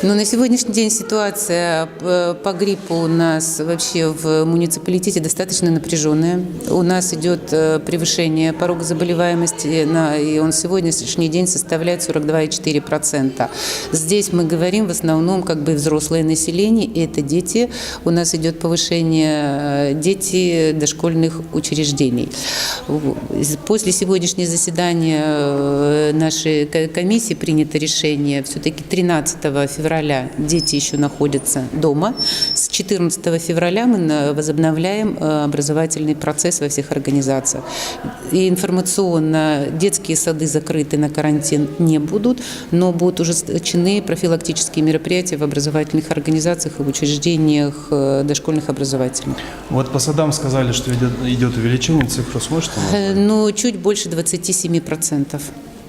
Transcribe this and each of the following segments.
Ну, на сегодняшний день ситуация по гриппу у нас вообще в муниципалитете достаточно напряженная. У нас идет превышение порога заболеваемости, и он сегодняшний день составляет 42,4%. Здесь мы говорим в основном как бы взрослое население, и это дети. У нас идет повышение дети дошкольных учреждений. После сегодняшнего заседания нашей комиссии принято решение все-таки 13 февраля дети еще находятся дома. С 14 февраля мы возобновляем образовательный процесс во всех организациях. И информационно детские сады закрыты, на карантин не будут, но будут ужесточены профилактические мероприятия в образовательных организациях и в учреждениях дошкольных образовательных. Вот по садам сказали, что идет увеличение, цифру сможете назвать? Ну, чуть больше 27%.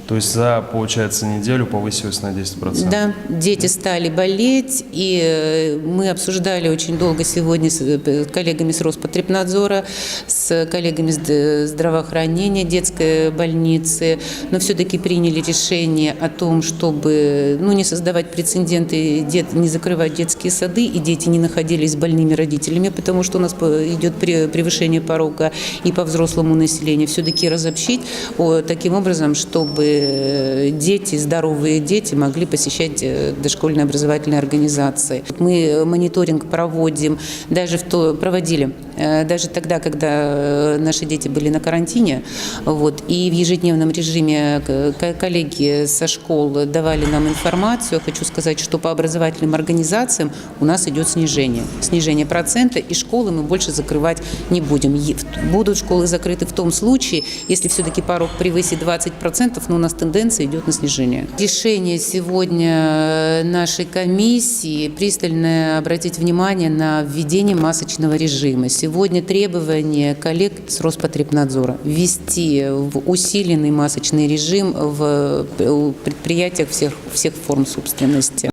То есть за, получается, неделю повысилось на 10%? Да, дети стали болеть, и мы обсуждали очень долго сегодня с коллегами с Роспотребнадзора, с коллегами с здравоохранения детской больницы, но все-таки приняли решение о том, чтобы не создавать прецеденты, не закрывать детские сады, и дети не находились с больными родителями, потому что у нас идет превышение порога и по взрослому населению, все-таки разобщить таким образом, чтобы дети, здоровые дети могли посещать дошкольные образовательные организации. Мы мониторинг проводили даже тогда, когда наши дети были на карантине, и в ежедневном режиме коллеги со школ давали нам информацию. Хочу сказать, что по образовательным организациям у нас идет снижение процента, и школы мы больше закрывать не будем. Будут школы закрыты в том случае, если все-таки порог превысит 20%, но у нас тенденция идет на снижение. Решение сегодня нашей комиссии пристально обратить внимание на введение масочного режима. Сегодня требование коллег с Роспотребнадзора ввести в усиленный масочный режим в предприятиях всех форм собственности.